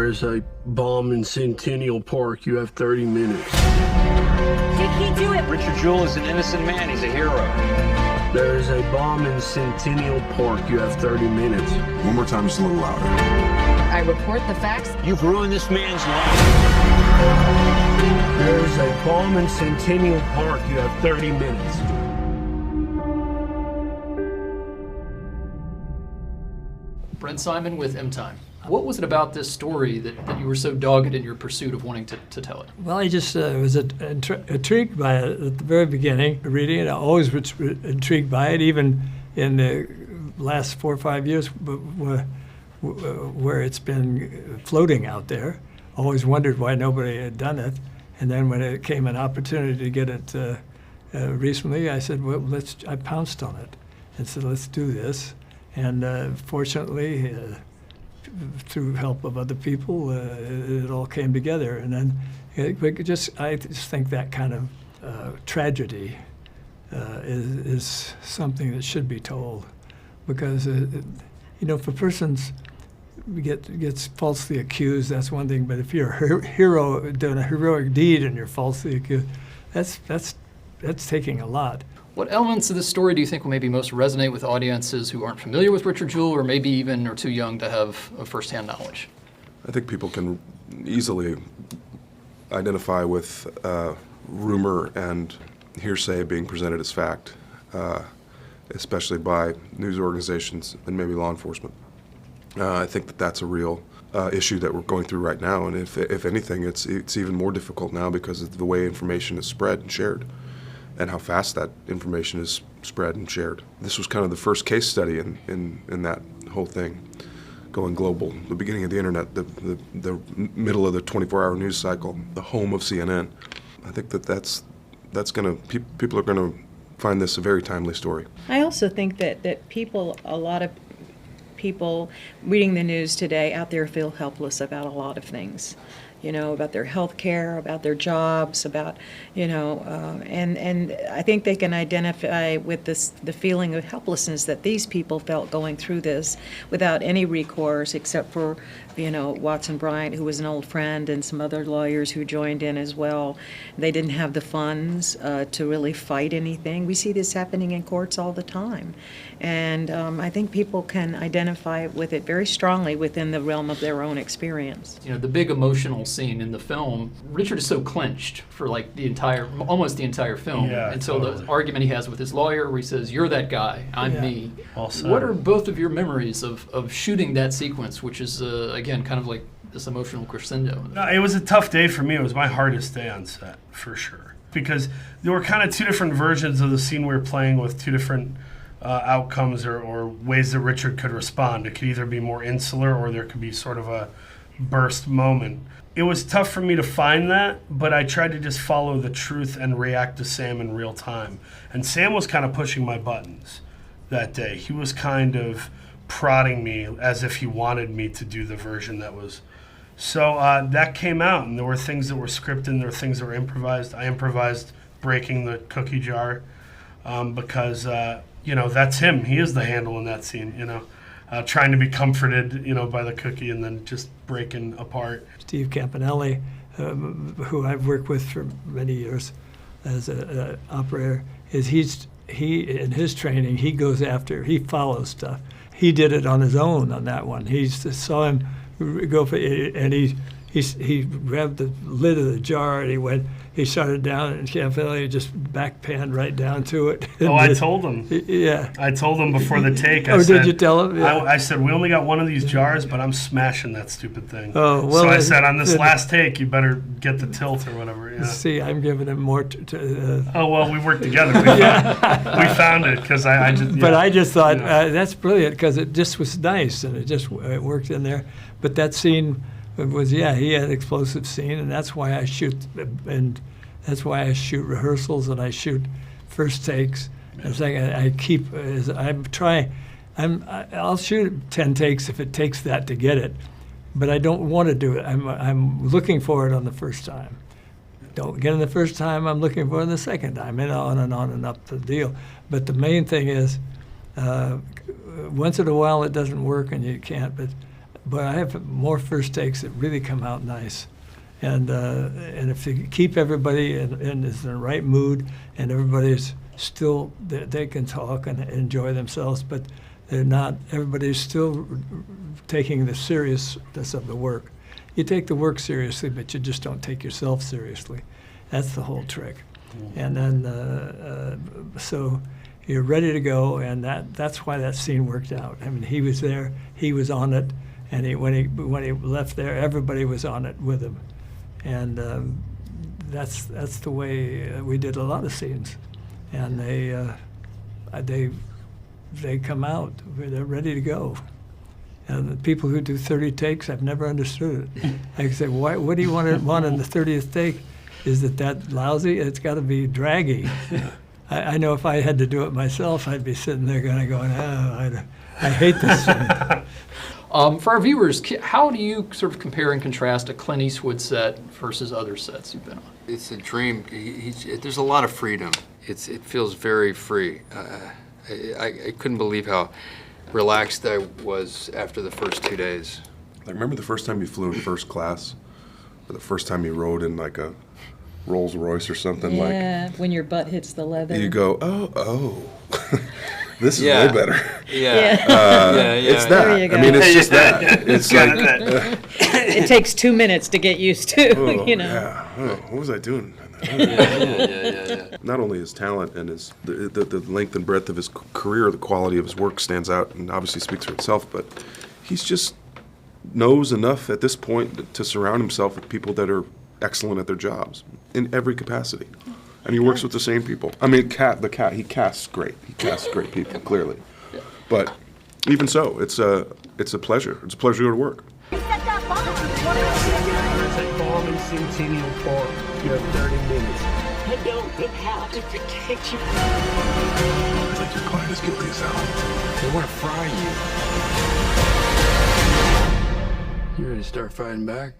There's a bomb in Centennial Park. You have 30 minutes. Did he do it? Richard Jewell is an innocent man. He's a hero. There's a bomb in Centennial Park. You have 30 minutes. One more time, just a little louder. I report the facts. You've ruined this man's life. There's a bomb in Centennial Park. You have 30 minutes. Brent Simon with M-Time. What was it about this story that you were so dogged in your pursuit of wanting to tell it? Well, I just was intrigued by it at the very beginning, reading it. I always was intrigued by it, even in the last 4 or 5 years where it's been floating out there. Always wondered why nobody had done it. And then when it came an opportunity to get it recently, I said, well, I pounced on it and said, let's do this. And fortunately, through help of other people, it all came together. And then I just think that kind of tragedy is something that should be told, because if a person's gets falsely accused, that's one thing. But if you're a hero doing a heroic deed and you're falsely accused, that's taking a lot. What elements of this story do you think will maybe most resonate with audiences who aren't familiar with Richard Jewell, or maybe even are too young to have a firsthand knowledge? I think people can easily identify with rumor and hearsay being presented as fact, especially by news organizations and maybe law enforcement. I think that that's a real issue that we're going through right now, and if anything, it's even more difficult now because of the way information is spread and shared, and how fast that information is spread and shared. This was kind of the first case study in that whole thing, going global. The beginning of the internet, the middle of the 24-hour news cycle, the home of CNN. I think that's gonna, people are gonna find this a very timely story. I also think that a lot of people reading the news today out there feel helpless about a lot of things. About their health care, about their jobs, about, and I think they can identify with the feeling of helplessness that these people felt going through this without any recourse except for, Watson Bryant, who was an old friend, and some other lawyers who joined in as well. They didn't have the funds to really fight anything. We see this happening in courts all the time. And I think people can identify with it very strongly within the realm of their own experience. The big emotional scene in the film, Richard is so clenched for like almost the entire film, until the argument he has with his lawyer where he says, "You're that guy, I'm me." What are both of your memories of shooting that sequence, which is, again, kind of like this emotional crescendo? No, it was a tough day for me. It was my hardest day on set, for sure. Because there were kind of two different versions of the scene we were playing with, two different outcomes or ways that Richard could respond. It could either be more insular or there could be sort of a burst moment. It was tough for me to find that, but I tried to just follow the truth and react to Sam in real time. And Sam was kind of pushing my buttons that day. He was kind of prodding me as if he wanted me to do the version that was. So that came out, and there were things that were scripted and there were things that were improvised. I improvised breaking the cookie jar because, that's him. He is the handle in that scene, trying to be comforted, by the cookie and then just breaking apart. Steve Campanelli, who I've worked with for many years as an operator, he in his training, he follows stuff. He did it on his own on that one. He saw him go for it, and he grabbed the lid of the jar and he shut it down, and Campanelli just backpanned right down to it. I told him. Yeah. I told him before the take. Did you tell him? Yeah. I said, we only got one of these jars, but I'm smashing that stupid thing. Oh, well, so I said, on this last take, you better get the tilt or whatever. Yeah. See, I'm giving him more we worked together. We found it, because I just... But I just thought, that's brilliant, because it just was nice, and it worked in there. But that scene was, he had an explosive scene, and that's why I shoot, and that's why I shoot rehearsals, and I shoot first takes. I'm saying I'll shoot 10 takes if it takes that to get it, but I don't want to do it. I'm looking for it on the first time. Don't get it the first time, I'm looking for it the second time, and on and up the deal. But the main thing is, once in a while it doesn't work and you can't, but but I have more first takes that really come out nice. And if you keep everybody in the right mood and everybody's still, they can talk and enjoy themselves, but they're not, everybody's still taking the seriousness of the work. You take the work seriously, but you just don't take yourself seriously. That's the whole trick. And then, so you're ready to go, and that's why that scene worked out. I mean, he was there, he was on it, and when he left there, everybody was on it with him. And that's the way we did a lot of scenes. And they come out, they're ready to go. And the people who do 30 takes, I've never understood it. I say, what do you want in the 30th take? Is it that lousy? It's got to be draggy. I know if I had to do it myself, I'd be sitting there going, oh, I hate this scene. For our viewers, how do you sort of compare and contrast a Clint Eastwood set versus other sets you've been on? It's a dream. There's a lot of freedom. It feels very free. I couldn't believe how relaxed I was after the first 2 days. Like, remember the first time you flew in first class? Or the first time you rode in like a Rolls Royce or something? Yeah, when your butt hits the leather. You go, oh. This is way better. It's that. There you go. I mean, it's just that. It's like it takes 2 minutes to get used to, you know. Yeah. Oh, what was I doing? Not only his talent and his the length and breadth of his career, the quality of his work stands out and obviously speaks for itself, but he's just knows enough at this point to surround himself with people that are excellent at their jobs in every capacity. And he works with the same people. I mean, he casts great. He casts great people, clearly. But even so, it's a pleasure. It's a pleasure to go to work. There's a bomb in Centennial Park. You have 30 minutes. I don't know how to protect you. I think your client is guilty as hell. They want to fry you. You ready to start fighting back?